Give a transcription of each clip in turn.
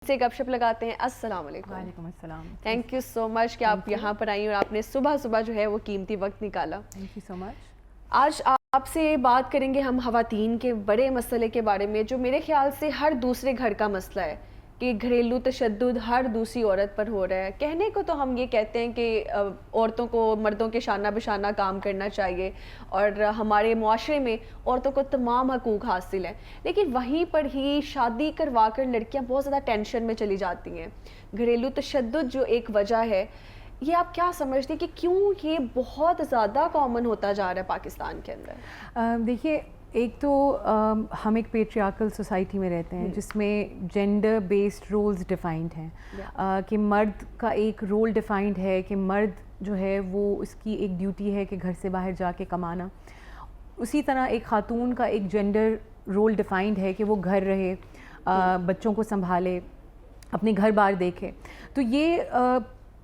سے گپ شپ لگاتے ہیں. السلام علیکم. وعلیکم السلام. تھینک یو سو مچ کہ آپ یہاں پر آئیں اور آپ نے صبح صبح جو ہے وہ قیمتی وقت نکالا. تھینک یو سو مچ. آج آپ سے بات کریں گے ہم خواتین کے بڑے مسئلے کے بارے میں جو میرے خیال سے ہر دوسرے گھر کا مسئلہ ہے کہ گھریلو تشدد ہر دوسری عورت پر ہو رہا ہے. کہنے کو تو ہم یہ کہتے ہیں کہ عورتوں کو مردوں کے شانہ بشانہ کام کرنا چاہیے اور ہمارے معاشرے میں عورتوں کو تمام حقوق حاصل ہیں, لیکن وہیں پر ہی شادی کروا کر لڑکیاں بہت زیادہ ٹینشن میں چلی جاتی ہیں. گھریلو تشدد جو ایک وجہ ہے, یہ آپ کیا سمجھتے ہیں کہ کیوں یہ بہت زیادہ کامن ہوتا جا رہا ہے پاکستان کے اندر؟ دیکھیے, ایک تو ہم ایک پیٹریارکل سوسائٹی میں رہتے ہیں جس میں جینڈر بیسڈ رولز ڈیفائنڈ ہیں کہ مرد کا ایک رول ڈیفائنڈ ہے کہ مرد جو ہے وہ اس کی ایک ڈیوٹی ہے کہ گھر سے باہر جا کے کمانا. اسی طرح ایک خاتون کا ایک جینڈر رول ڈیفائنڈ ہے کہ وہ گھر رہے, بچوں کو سنبھالے, اپنے گھر بار دیکھے. تو یہ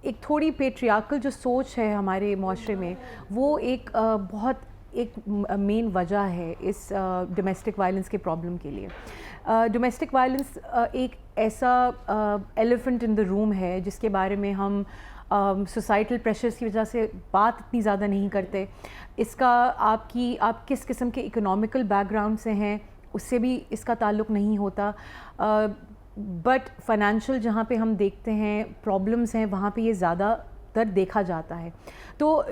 ایک تھوڑی پیٹریارکل جو سوچ ہے ہمارے معاشرے میں, وہ ایک بہت ایک مین وجہ ہے اس ڈومیسٹک وائلنس کے پرابلم کے لیے. ڈومیسٹک وائلنس ایک ایسا ایلیفنٹ ان دا روم ہے جس کے بارے میں ہم سوسائٹل پریشرز کی وجہ سے بات اتنی زیادہ نہیں کرتے. اس کا آپ کس قسم کے اکنامیکل بیک گراؤنڈ سے ہیں اس سے بھی اس کا تعلق نہیں ہوتا, بٹ فائنینشیل جہاں پہ ہم دیکھتے ہیں پرابلمس ہیں وہاں پہ یہ زیادہ تر دیکھا جاتا ہے. تو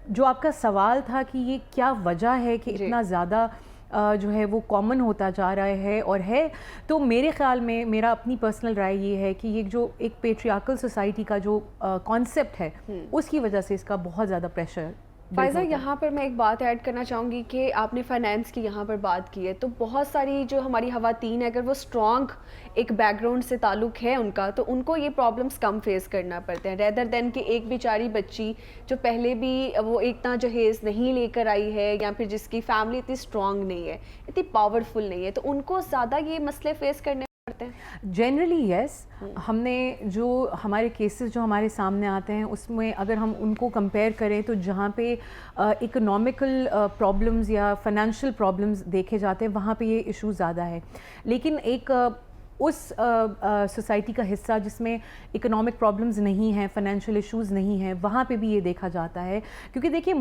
جو آپ کا سوال تھا کہ یہ کیا وجہ ہے کہ اتنا زیادہ جو ہے وہ کامن ہوتا جا رہا ہے اور ہے, تو میرے خیال میں میرا اپنی پرسنل رائے یہ ہے کہ یہ جو ایک پیٹریارکل سوسائٹی کا جو کانسیپٹ ہے اس کی وجہ سے اس کا بہت زیادہ پریشر. فائزہ, یہاں پر میں ایک بات ایڈ کرنا چاہوں گی کہ آپ نے فائنینس کی یہاں پر بات کی ہے, تو بہت ساری جو ہماری خواتین ہیں اگر وہ اسٹرانگ ایک بیک گراؤنڈ سے تعلق ہے ان کا, تو ان کو یہ پرابلمس کم فیس کرنا پڑتے ہیں ریدر دین کہ ایک بیچاری بچی جو پہلے بھی وہ اتنا جہیز نہیں لے کر آئی ہے یا پھر جس کی فیملی اتنی اسٹرانگ نہیں ہے, اتنی پاورفل نہیں ہے, تو ان کو زیادہ یہ مسئلے فیس کرنے پڑتے ہیں. جنرلی یس. ہم نے جو ہمارے کیسز جو ہمارے سامنے آتے ہیں اس میں اگر ہم ان کو کمپیئر کریں تو جہاں پہ اکنامیکل پرابلمز یا فائنینشیل پرابلمز دیکھے جاتے ہیں وہاں پہ یہ ایشو زیادہ ہے. لیکن ایک اس سوسائٹی کا حصہ جس میں اکنامک پرابلمز نہیں ہیں, فائنینشیل ایشوز نہیں ہیں, وہاں پہ بھی یہ دیکھا جاتا ہے. کیونکہ دیکھیے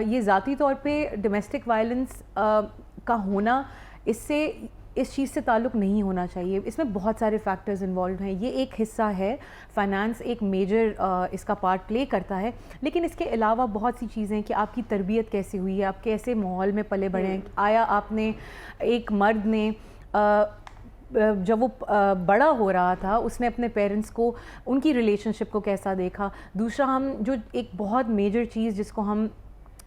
یہ ذاتی طور پہ ڈومیسٹک وائلنس کا ہونا اس چیز سے تعلق نہیں ہونا چاہیے. اس میں بہت سارے فیکٹرز انوالوڈ ہیں. یہ ایک حصہ ہے, فائنانس ایک میجر اس کا پارٹ پلے کرتا ہے, لیکن اس کے علاوہ بہت سی چیزیں کہ آپ کی تربیت کیسے ہوئی ہے, آپ کیسے ماحول میں پلے بڑھے ہیں, آیا آپ نے ایک مرد نے جب وہ بڑا ہو رہا تھا اس نے اپنے پیرنٹس کو ان کی ریلیشن شپ کو کیسا دیکھا. دوسرا ہم جو ایک بہت میجر چیز جس کو ہم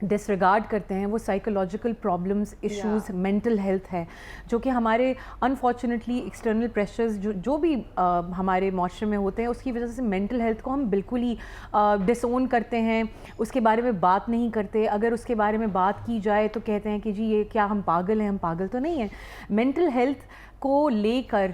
ڈسریگارڈ کرتے ہیں وہ psychological problems, issues, mental health ہے, جو کہ ہمارے انفارچونیٹلی ایکسٹرنل پریشرز جو بھی ہمارے معاشرے میں ہوتے ہیں اس کی وجہ سے مینٹل ہیلتھ کو ہم بالکل ہی ڈس اون کرتے ہیں, اس کے بارے میں بات نہیں کرتے. اگر اس کے بارے میں بات کی جائے تو کہتے ہیں کہ جی یہ کیا ہم پاگل ہیں. ہم پاگل تو نہیں ہیں. مینٹل ہیلتھ کو لے کر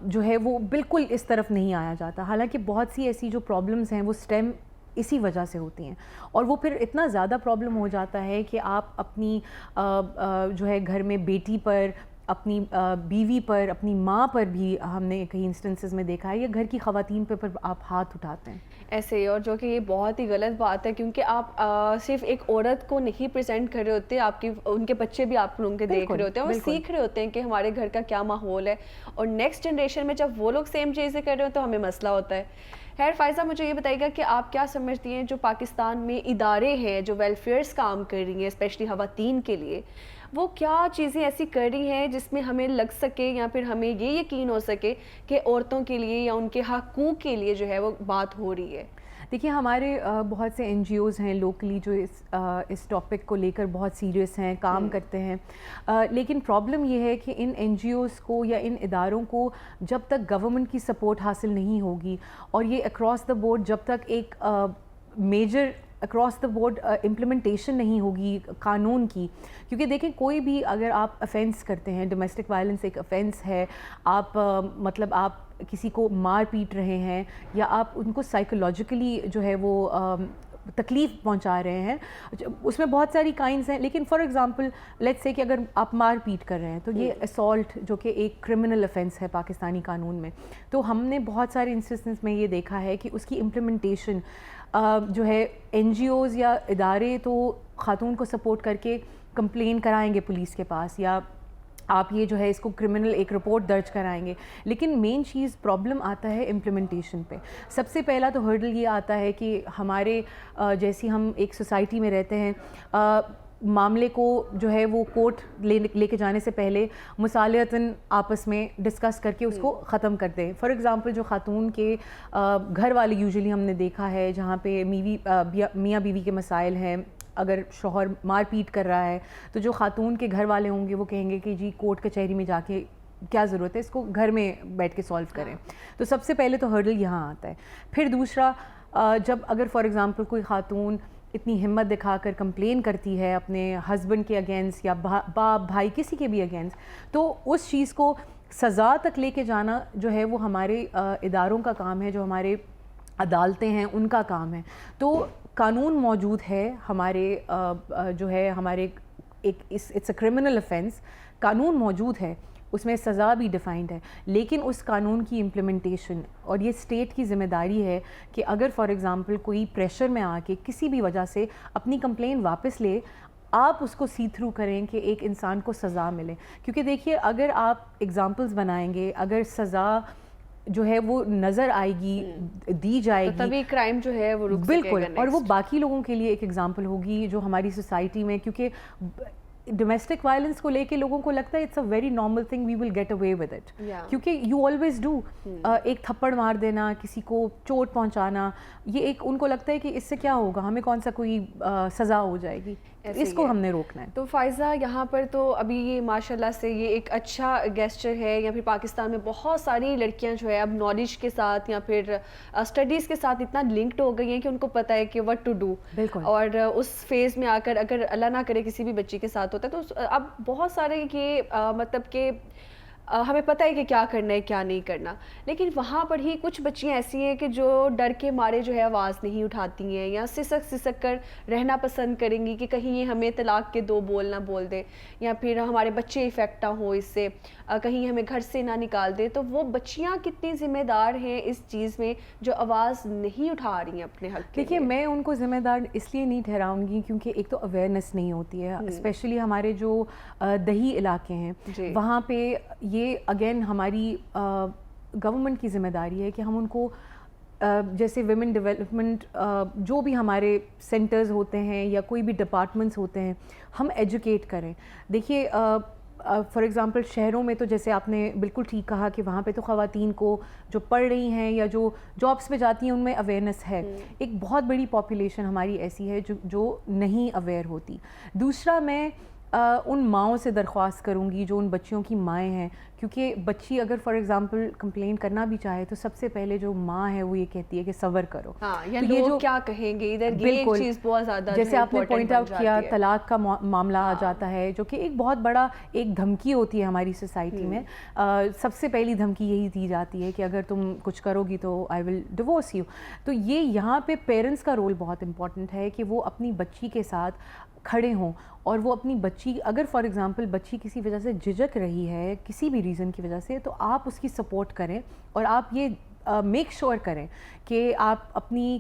جو ہے وہ بالکل اس طرف نہیں آیا جاتا, حالانکہ بہت سی ایسی جو پرابلمس ہیں وہ اسٹیم اسی وجہ سے ہوتی ہیں. اور وہ پھر اتنا زیادہ پرابلم ہو جاتا ہے کہ آپ اپنی جو ہے گھر میں بیٹی پر, اپنی بیوی پر, اپنی ماں پر بھی ہم نے کئی انسٹنسز میں دیکھا ہے, یا گھر کی خواتین پر آپ ہاتھ اٹھاتے ہیں ایسے ہی. اور جو کہ یہ بہت ہی غلط بات ہے, کیونکہ آپ صرف ایک عورت کو نہیں پریزنٹ کر رہے ہوتے, آپ کی ان کے بچے بھی آپ لوگوں کے دیکھ رہے ہوتے ہیں, وہ سیکھ رہے ہوتے ہیں کہ ہمارے گھر کا کیا ماحول ہے, اور نیکسٹ جنریشن میں جب وہ لوگ سیم چیزیں کر رہے ہو تو ہمیں مسئلہ ہوتا ہے. خیر فائزہ, مجھے یہ بتائیے گا کہ آپ کیا سمجھتی ہیں جو پاکستان میں ادارے ہیں جو ویلفیئرس کام کر رہی ہیں اسپیشلی خواتین کے لیے, وہ کیا چیزیں ایسی کر رہی ہیں جس میں ہمیں لگ سکے یا پھر ہمیں یہ یقین ہو سکے کہ عورتوں کے لیے یا ان کے حقوق کے لیے جو ہے وہ بات ہو رہی ہے؟ دیکھیے ہمارے بہت سے این جی اوز ہیں لوکلی جو اس ٹاپک کو لے کر بہت سیریس ہیں, کام کرتے ہیں, لیکن پرابلم یہ ہے کہ ان این جی اوز کو یا ان اداروں کو جب تک گورنمنٹ کی سپورٹ حاصل نہیں ہوگی اور یہ اکراس دا بورڈ جب تک ایک major across the board implementation نہیں ہوگی قانون کی. کیونکہ دیکھیں کوئی بھی اگر آپ افینس کرتے ہیں, ڈومیسٹک وائلنس ایک افینس ہے, آپ مطلب آپ کسی کو مار پیٹ رہے ہیں یا آپ ان کو سائیکولوجیکلی جو ہے وہ تکلیف پہنچا رہے ہیں. اس میں بہت ساری کائنڈز ہیں, لیکن فار ایگزامپل لیٹس سے کہ اگر آپ مار پیٹ کر رہے ہیں تو یہ اسالٹ جو کہ ایک کرمنل افینس ہے پاکستانی قانون میں, تو ہم نے بہت سارے انسٹنس میں یہ دیکھا ہے کہ اس کی امپلیمنٹیشن جو ہے این جی اوز یا ادارے تو خاتون کو سپورٹ کر کے کمپلین کرائیں گے پولیس کے پاس, یا آپ یہ جو ہے اس کو کرمنل ایک رپورٹ درج کرائیں گے, لیکن مین چیز پرابلم آتا ہے امپلیمنٹیشن پہ. سب سے پہلا تو ہرڈل یہ آتا ہے کہ ہمارے جیسی ہم ایک سوسائٹی میں رہتے ہیں, معاملے کو جو ہے وہ کورٹ لے کے جانے سے پہلے مصالحتاً آپس میں ڈسکس کر کے اس کو ختم کر دیں. فار ایگزامپل جو خاتون کے گھر والے یوزلی ہم نے دیکھا ہے جہاں پہ میاں بیوی کے مسائل ہیں, اگر شوہر مار پیٹ کر رہا ہے تو جو خاتون کے گھر والے ہوں گے وہ کہیں گے کہ جی کورٹ کچہری میں جا کے کیا ضرورت ہے, اس کو گھر میں بیٹھ کے سالو کریں. تو سب سے پہلے تو ہرڈل یہاں آتا ہے. پھر دوسرا, جب اگر فار ایگزامپل کوئی خاتون اتنی ہمت دکھا کر کمپلین کرتی ہے اپنے ہسبینڈ کے اگینسٹ یا باپ بھائی کسی کے بھی اگینسٹ, تو اس چیز کو سزا تک لے کے جانا جو ہے وہ ہمارے اداروں کا کام ہے, جو ہمارے عدالتیں ہیں ان کا کام ہے. تو قانون موجود ہے ہمارے جو ہے ہمارے ایک اٹس اے کرمنل افینس, قانون موجود ہے, اس میں سزا بھی ڈیفائنڈ ہے, لیکن اس قانون کی امپلیمنٹیشن اور یہ اسٹیٹ کی ذمہ داری ہے کہ اگر فار ایگزامپل کوئی پریشر میں آ کے کسی بھی وجہ سے اپنی کمپلین واپس لے, آپ اس کو سی تھرو کریں کہ ایک انسان کو سزا ملے. کیونکہ دیکھیے اگر آپ ایگزامپلز بنائیں گے, اگر سزا جو ہے وہ نظر آئے گی, دی جائے گی, تبھی کرائم جو ہے وہ رک سکے گا. بالکل, اور وہ باقی لوگوں کے لیے ایک ایگزامپل ہوگی جو ہماری سوسائٹی میں, کیونکہ ڈومیسٹک وائلنس کو لے کے لوگوں کو لگتا ہے it's a very normal thing, we will get away with it, کیونکہ یو آلویز ڈو. ایک تھپڑ مار دینا, کسی کو چوٹ پہنچانا, یہ ایک ان کو لگتا ہے کہ اس سے کیا ہوگا, ہمیں کون سا کوئی سزا ہو جائے گی, اس کو ہم نے روکنا ہے. تو فائزہ یہاں پر تو ابھی یہ ماشاء اللہ سے یہ ایک اچھا گیسچر ہے, یا پھر پاکستان میں بہت ساری لڑکیاں جو ہے اب نالج کے ساتھ یا پھر اسٹڈیز کے ساتھ اتنا لنکڈ ہو گئی ہیں کہ ان کو پتہ ہے کہ وٹ ٹو ڈو. اور اس فیز میں آ کر اگر اللہ نہ کرے کسی بھی بچی کے ساتھ ہوتا ہے تو اب بہت سارے یہ مطلب کہ ہمیں پتہ ہے کہ کیا کرنا ہے کیا نہیں کرنا, لیکن وہاں پر ہی کچھ بچیاں ایسی ہیں کہ جو ڈر کے مارے جو ہے آواز نہیں اٹھاتی ہیں, یا سسک کر رہنا پسند کریں گی کہ کہیں یہ ہمیں طلاق کے 2 بول نہ بول دے, یا پھر ہمارے بچے افیکٹ نہ ہو اس سے, کہیں ہمیں گھر سے نہ نکال دے. تو وہ بچیاں کتنی ذمہ دار ہیں اس چیز میں جو آواز نہیں اٹھا رہی ہیں اپنے حق کے. دیکھیے میں ان کو ذمہ دار اس لیے نہیں ٹھہراؤں گی کیونکہ ایک تو اویئرنیس نہیں ہوتی ہے, اسپیشلی ہمارے جو دیہی علاقے ہیں وہاں پہ یہ اگین ہماری گورنمنٹ کی ذمہ داری ہے کہ ہم ان کو جیسے ویمن ڈیولپمنٹ جو بھی ہمارے سینٹرز ہوتے ہیں یا کوئی بھی ڈپارٹمنٹس ہوتے ہیں, ہم ایجوکیٹ کریں. دیکھیے فار ایگزامپل شہروں میں تو جیسے آپ نے بالکل ٹھیک کہا کہ وہاں پہ تو خواتین کو جو پڑھ رہی ہیں یا جو جابس پہ جاتی ہیں ان میں اویئرنیس ہے. ایک بہت بڑی پاپولیشن ہماری ایسی ہے جو نہیں اویئر ہوتی. دوسرا میں ان ماؤں سے درخواست کروں گی جو ان بچیوں کی مائیں ہیں, کیونکہ بچی اگر فار ایگزامپل کمپلین کرنا بھی چاہے تو سب سے پہلے جو ماں ہے وہ یہ کہتی ہے کہ صبر کرو. یا لوگ کیا کہیں گے, ادھر یہ ایک چیز بہت زیادہ جیسے آپ نے پوائنٹ آؤٹ کیا طلاق کا معاملہ آ جاتا ہے جو کہ ایک بہت بڑا ایک دھمکی ہوتی ہے ہماری سوسائٹی میں. سب سے پہلی دھمکی یہی دی جاتی ہے کہ اگر تم کچھ کرو گی تو آئی ول ڈیورس یو. تو یہ یہاں پہ پیرنٹس کا رول بہت امپورٹنٹ ہے کہ وہ اپنی بچی کے ساتھ کھڑے ہوں, اور وہ اپنی بچی اگر فار ایگزامپل بچی کسی وجہ سے جھجک رہی ہے کسی بھی ریزن کی وجہ سے, تو آپ اس کی سپورٹ کریں اور آپ یہ میک شور کریں کہ آپ اپنی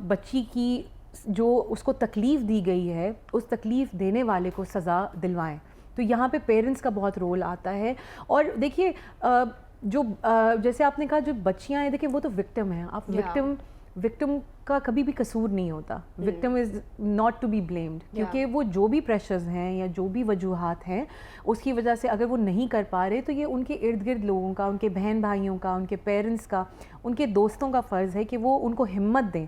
بچی کی جو اس کو تکلیف دی گئی ہے اس تکلیف دینے والے کو سزا دلوائیں. تو یہاں پہ پیرنٹس کا بہت رول آتا ہے. اور دیکھیے جو جیسے آپ نے کہا جو بچیاں ہیں, دیکھیں وہ تو وکٹم ہیں. آپ وکٹم کا کبھی بھی قصور نہیں ہوتا, victim is not to be blamed, کیونکہ وہ جو بھی پریشرز ہیں یا جو بھی وجوہات ہیں اس کی وجہ سے اگر وہ نہیں کر پا رہے تو یہ ان کے ارد گرد لوگوں کا, ان کے بہن بھائیوں کا, ان کے پیرنٹس کا, ان کے دوستوں کا فرض ہے کہ وہ ان کو ہمت دیں,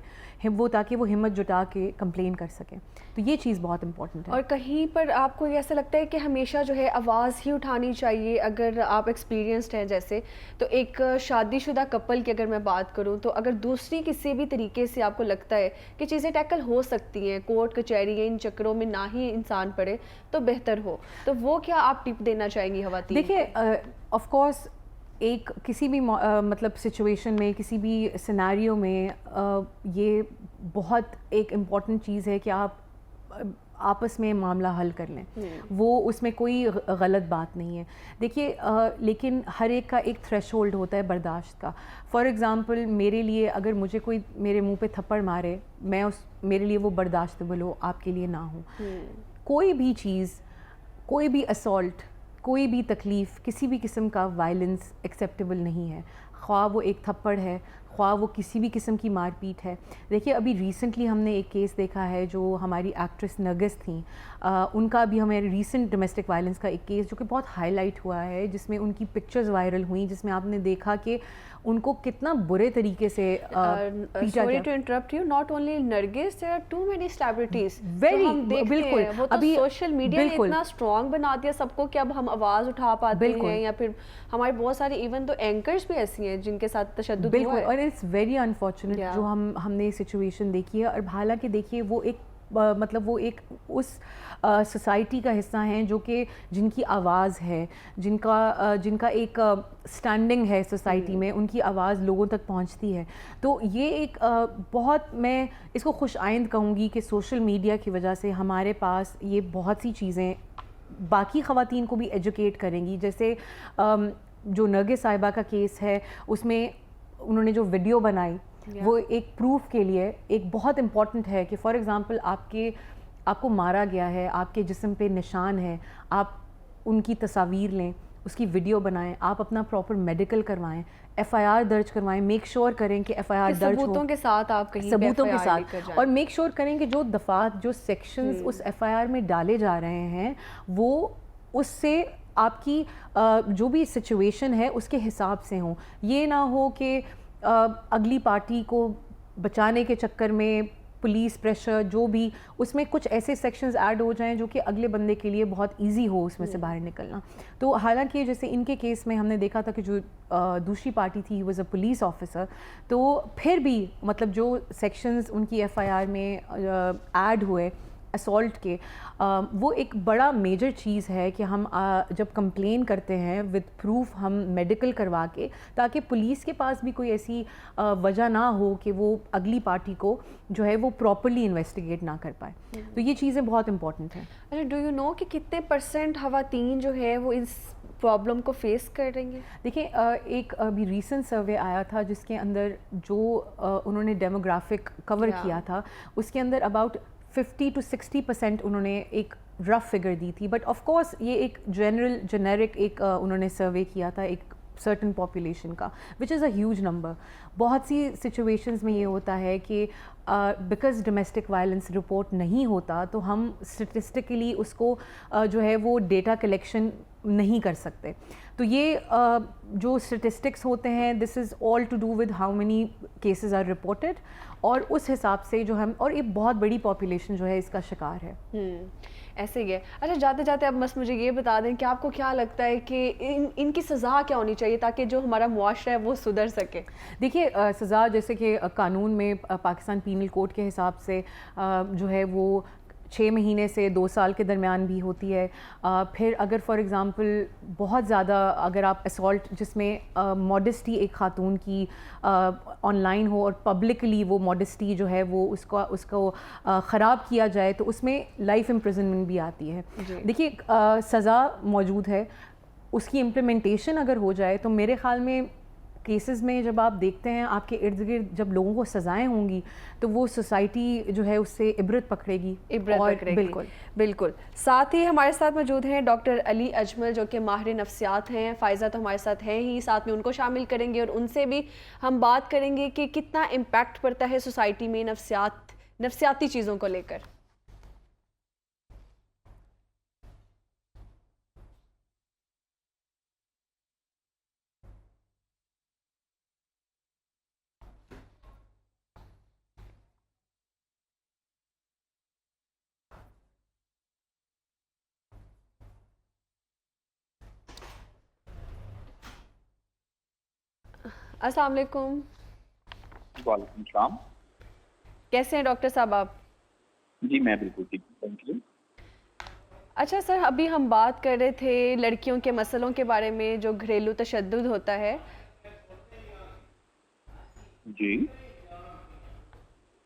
وہ تاکہ وہ ہمت جٹا کے کمپلین کر سکیں. تو یہ چیز بہت امپورٹنٹ ہے. اور کہیں پر آپ کو ایسا لگتا ہے کہ ہمیشہ جو ہے آواز ہی اٹھانی چاہیے, اگر آپ ایکسپیرینسڈ ہیں جیسے, تو ایک شادی شدہ کپل کی اگر میں بات کروں تو اگر دوسری کسی بھی طریقے سے آپ کو لگتا ہے کہ چیزیں ٹیکل ہو سکتی ہیں, کورٹ کچہری ان چکروں میں نہ ہی انسان پڑے تو بہتر ہو, تو وہ کیا آپ ٹپ دینا چاہیں گی خواتین؟ دیکھیے آف کورس ایک کسی بھی مطلب سچویشن میں کسی بھی سیناریو میں یہ بہت ایک امپورٹنٹ چیز ہے کہ آپ آپس میں معاملہ حل کر لیں, وہ اس میں کوئی غلط بات نہیں ہے. دیکھیے لیکن ہر ایک کا ایک تھریش ہولڈ ہوتا ہے برداشت کا. فار ایگزامپل میرے لیے اگر مجھے کوئی میرے منہ پہ تھپڑ مارے, میرے لیے وہ برداشتبل ہو, آپ کے لیے نہ ہو. کوئی بھی چیز, کوئی بھی اسالٹ, کوئی بھی تکلیف, کسی بھی قسم کا وائلنس ایکسیپٹیبل نہیں ہے, خواہ وہ ایک تھپڑ ہے, خواہ وہ کسی بھی قسم کی مار پیٹ ہے. دیکھیے ابھی ریسنٹلی ہم نے ایک کیس دیکھا ہے, جو ہماری ایکٹریس نرگس تھیں, ان کا بھی ہمیں ریسنٹ ڈومیسٹک وائلنس کا ایک کیس جو کہ بہت ہائی لائٹ ہوا ہے, جس میں ان کی پکچرز وائرل ہوئیں, جس میں آپ نے دیکھا کہ ان کو کتنا برے طریقے سے پیٹا سوری گیا. To interrupt you, not only Nargis, there are too many celebrities Very, ہم دیکھتے بالکل. ہیں. وہ تو ابھی سوشل میڈیا نے بالکل اتنا اسٹرانگ بنا دیا سب کو کہ اب ہم آواز اٹھا پاتے ہیں, یا پھر ہمارے بہت سارے ایون تو اینکرز بھی ایسی ہیں جن کے ساتھ تشدد ہوا بالکل. ہے. اور اٹس ویری انفارچونیٹ جو ہم نے سچویشن دیکھی ہے. اور حالانکہ دیکھیے وہ ایک مطلب وہ ایک اس سوسائٹی کا حصہ ہیں جو کہ جن کی آواز ہے, جن کا ایک اسٹینڈنگ ہے سوسائٹی میں, ان کی آواز لوگوں تک پہنچتی ہے. تو یہ ایک بہت, میں اس کو خوش آئند کہوں گی کہ سوشل میڈیا کی وجہ سے ہمارے پاس یہ بہت سی چیزیں باقی خواتین کو بھی ایجوکیٹ کریں گی. جیسے جو نرگس صاحبہ کا کیس ہے, اس میں انہوں نے جو ویڈیو بنائی وہ ایک پروف کے لیے ایک بہت امپورٹنٹ ہے کہ فار ایگزامپل آپ کو مارا گیا ہے, آپ کے جسم پہ نشان ہے, آپ ان کی تصاویر لیں, اس کی ویڈیو بنائیں, آپ اپنا پراپر میڈیکل کروائیں, ایف آئی آر درج کروائیں, میک شور کریں کہ ایف آئی آر درج ہو ثبوتوں کے ساتھ, آپ کہیں ثبوتوں کے ساتھ, اور میک شور کریں کہ جو دفعات, جو سیکشنز اس ایف آئی آر میں ڈالے جا رہے ہیں وہ اس سے آپ کی جو بھی سچویشن ہے اس کے حساب سے ہوں. یہ نہ ہو کہ اگلی پارٹی کو بچانے کے چکر میں پولیس پریشر جو بھی اس میں کچھ ایسے سیکشنز ایڈ ہو جائیں جو کہ اگلے بندے کے لیے بہت ایزی ہو اس میں سے باہر نکلنا. تو حالانکہ جیسے ان کے کیس میں ہم نے دیکھا تھا کہ جو دوسری پارٹی تھی واز اے پولیس آفیسر, تو پھر بھی مطلب جو سیکشنز ان کی ایف آئی آر میں ایڈ ہوئے اسالٹ کے, وہ ایک بڑا میجر چیز ہے کہ ہم جب کمپلین کرتے ہیں ود پروف ہم میڈیکل کروا کے, تاکہ پولیس کے پاس بھی کوئی ایسی وجہ نہ ہو کہ وہ اگلی پارٹی کو جو ہے وہ پراپرلی انویسٹیگیٹ نہ کر پائے. تو یہ چیزیں بہت امپورٹنٹ ہیں. اچھا, ڈو یو نو کہ کتنے % خواتین جو ہے وہ اس پرابلم کو فیس کر رہی ہیں؟ دیکھیں ایک ابھی ریسنٹ سروے آیا تھا جس کے اندر جو انہوں نے ڈیموگرافک کور کیا تھا, اس کے اندر اباؤٹ 50 to 60% انہوں نے ایک رف فگر دی تھی. بٹ آف کورس یہ ایک جنیرک ایک انہوں نے سروے کیا تھا ایک سرٹن پاپولیشن کا, وچ از اے ہیوج نمبر. بہت سی سچویشنز میں یہ ہوتا ہے کہ بیکاز ڈومیسٹک وائلنس رپورٹ نہیں ہوتا تو ہم اسٹیٹسٹکلی اس کو جو ہے وہ ڈیٹا کلیکشن نہیں کر سکتے. تو یہ جو اسٹیٹسٹکس ہوتے ہیں, this is all to do with how many cases are reported, اور اس حساب سے جو ہم, اور یہ بہت بڑی پاپولیشن جو ہے اس کا شکار ہے. ایسے ہی ہے. اچھا, جاتے جاتے اب بس مجھے یہ بتا دیں کہ آپ کو کیا لگتا ہے کہ ان کی سزا کیا ہونی چاہیے تاکہ جو ہمارا معاشرہ ہے وہ سدھر سکے؟ دیکھیے سزا جیسے کہ قانون میں پاکستان پینل کوڈ کے حساب سے جو ہے وہ 6 مہینے سے 2 سال کے درمیان بھی ہوتی ہے. پھر اگر فار ایگزامپل بہت زیادہ اگر آپ اسالٹ جس میں ماڈسٹی ایک خاتون کی آن لائن ہو اور پبلکلی وہ ماڈسٹی جو ہے وہ اس کو خراب کیا جائے, تو اس میں لائف امپریزنمنٹ بھی آتی ہے. دیکھیے سزا موجود ہے, اس کی امپلیمنٹیشن اگر ہو جائے تو میرے خیال میں کیسز میں جب آپ دیکھتے ہیں آپ کے ارد گرد جب لوگوں کو سزائیں ہوں گی تو وہ سوسائٹی جو ہے اس سے عبرت پکڑے گی. بالکل بالکل. ساتھ ہی ہمارے ساتھ موجود ہیں ڈاکٹر علی اجمل جو کہ ماہر نفسیات ہیں. فائزہ تو ہمارے ساتھ ہیں ہی, ساتھ میں ان کو شامل کریں گے اور ان سے بھی ہم بات کریں گے کہ کتنا امپیکٹ پڑتا ہے سوسائٹی میں نفسیاتی چیزوں کو لے کر. السلام علیکم. وعلیکم السلام. کیسے ہیں ڈاکٹر صاحب آپ؟ جی میں بالکل ٹھیک ہوں, تھینک یو. اچھا سر, ابھی ہم بات کر رہے تھے لڑکیوں کے مسئلوں کے بارے میں جو گھریلو تشدد ہوتا ہے. جی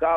کا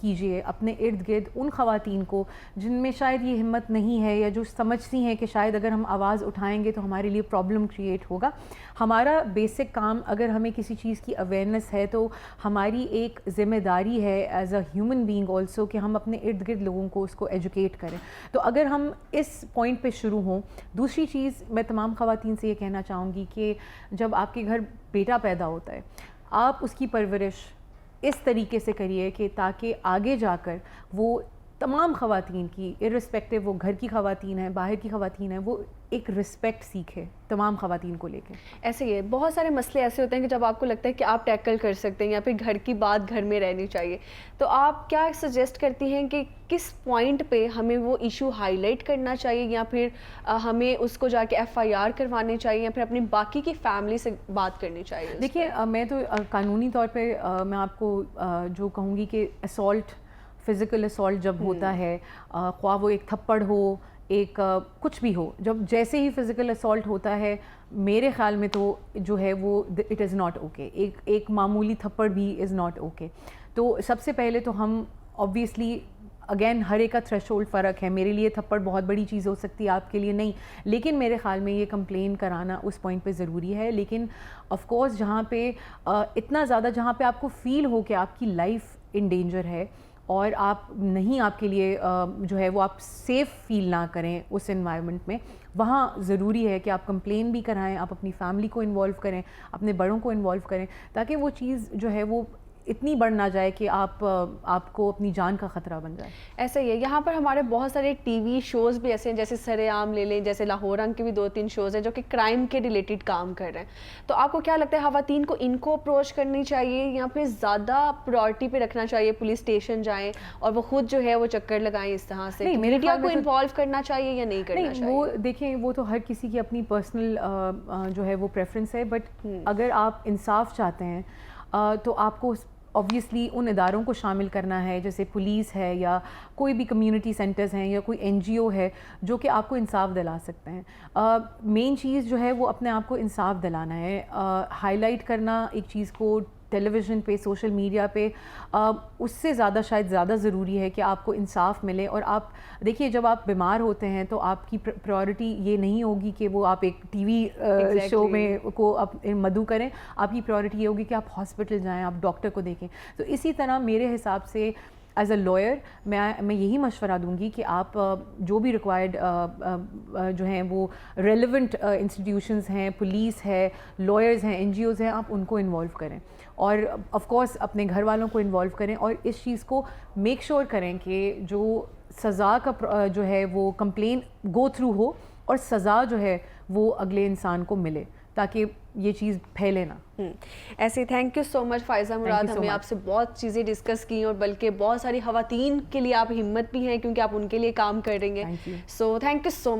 کیجئے اپنے ارد گرد ان خواتین کو جن میں شاید یہ ہمت نہیں ہے یا جو سمجھتی ہیں کہ شاید اگر ہم آواز اٹھائیں گے تو ہمارے لیے پرابلم کریٹ ہوگا. ہمارا بیسک کام اگر ہمیں کسی چیز کی اویئرنیس ہے تو ہماری ایک ذمہ داری ہے as a human being also کہ ہم اپنے ارد گرد لوگوں کو اس کو ایجوکیٹ کریں. تو اگر ہم اس پوائنٹ پہ شروع ہوں. دوسری چیز میں تمام خواتین سے یہ کہنا چاہوں گی کہ جب آپ کے گھر بیٹا پیدا ہوتا ہے آپ اس کی پرورش اس طریقے سے کریے کہ تاکہ آگے جا کر وہ تمام خواتین کی ارسپیکٹیو وہ گھر کی خواتین ہیں باہر کی خواتین ہیں وہ ایک رسپیکٹ سیکھے تمام خواتین کو لے کے. ایسے ہی ہے بہت سارے مسئلے ایسے ہوتے ہیں کہ جب آپ کو لگتا ہے کہ آپ ٹیکل کر سکتے ہیں یا پھر گھر کی بات گھر میں رہنی چاہیے, تو آپ کیا سجیسٹ کرتی ہیں کہ کس پوائنٹ پہ ہمیں وہ ایشو ہائی لائٹ کرنا چاہیے یا پھر ہمیں اس کو جا کے FIR کروانے چاہیے یا پھر اپنی باقی کی فیملی سے بات کرنی چاہیے؟ دیکھیے میں تو قانونی طور پہ میں آپ کو جو کہوں گی کہ اسالٹ فزیکل اسالٹ جب ہوتا ہے خواہ وہ ایک تھپڑ ہو ایک کچھ بھی ہو, جب جیسے ہی فزیکل اسالٹ ہوتا ہے میرے خیال میں تو جو ہے وہ اٹ از ناٹ اوکے. ایک معمولی تھپڑ بھی از ناٹ اوکے. تو سب سے پہلے تو ہم آبویسلی اگین ہر ایک کا تھریش ہولڈ فرق ہے. میرے لیے تھپڑ بہت بڑی چیز ہو سکتی ہے آپ کے لیے نہیں, لیکن میرے خیال میں یہ کمپلین کرانا اس پوائنٹ پہ ضروری ہے. لیکن آف کورس جہاں پہ اتنا زیادہ جہاں پہ آپ کو فیل ہو کہ آپ کی لائف ان ڈینجر ہے اور آپ نہیں آپ کے لیے جو ہے وہ آپ سیف فیل نہ کریں اس انوائرمنٹ میں, وہاں ضروری ہے کہ آپ کمپلین بھی کرائیں, آپ اپنی فیملی کو انوالو کریں, اپنے بڑوں کو انوالو کریں تاکہ وہ چیز جو ہے وہ اتنی بڑھ نہ جائے کہ آپ کو اپنی جان کا خطرہ بن جائے. ایسا ہی ہے یہاں پر ہمارے بہت سارے ٹی وی شوز بھی ایسے ہیں جیسے سر عام لے لیں, جیسے لاہور کے بھی 2-3 شوز ہیں جو کہ کرائم کے ریلیٹڈ کام کر رہے ہیں. تو آپ کو کیا لگتا ہے خواتین کو ان کو اپروچ کرنی چاہیے یا پھر زیادہ پرائورٹی پہ رکھنا چاہیے, پولیس اسٹیشن جائیں اور وہ خود جو ہے وہ چکر لگائیں اس طرح سے؟ میڈیا کو انوالو کرنا چاہیے یا نہیں کرنا چاہیے؟ وہ دیکھیں وہ تو ہر کسی کی اپنی پرسنل جو ہے وہ پریفرنس ہے, بٹ اگر آپ انصاف چاہتے ہیں تو آپ کو obviously ان اداروں کو شامل کرنا ہے جیسے پولیس ہے یا کوئی بھی کمیونٹی سینٹرز ہیں یا کوئی NGO ہے جو کہ آپ کو انصاف دلا سکتے ہیں. مین چیز جو ہے وہ اپنے آپ کو انصاف دلانا ہے. ہائی لائٹ کرنا ایک چیز کو ٹیلی ویژن پہ سوشل میڈیا پہ اس سے زیادہ شاید زیادہ ضروری ہے کہ آپ کو انصاف ملے. اور آپ دیکھیے جب آپ بیمار ہوتے ہیں تو آپ کی پرائورٹی یہ نہیں ہوگی کہ وہ آپ ایک ٹی وی شو میں کو آپ مدعو کریں, آپ کی پرائورٹی یہ ہوگی کہ آپ ہاسپٹل جائیں, آپ ڈاکٹر کو دیکھیں. تو اسی طرح میرے حساب سے ایز اے لائر میں یہی مشورہ دوں گی کہ آپ جو بھی ریکوائرڈ جو ہیں وہ ریلیونٹ انسٹیٹیوشنز ہیں, پولیس ہے, لائرز ہیں, NGOs ہیں, آپ ان کو انوالو کریں اور آف کورس اپنے گھر والوں کو انوالو کریں اور اس چیز کو میک شیور کریں کہ جو سزا کا جو ہے وہ کمپلین گو تھرو ہو اور سزا جو ہے وہ اگلے انسان کو ملے تاکہ یہ چیز پھیلے نا. ایسے تھینک یو سو مچ فائزہ مراد, ہمیں آپ سے بہت چیزیں ڈسکس کی اور بلکہ بہت ساری خواتین کے لیے آپ ہمت بھی ہیں کیونکہ آپ ان کے لیے کام کر رہی ہیں. So thank you so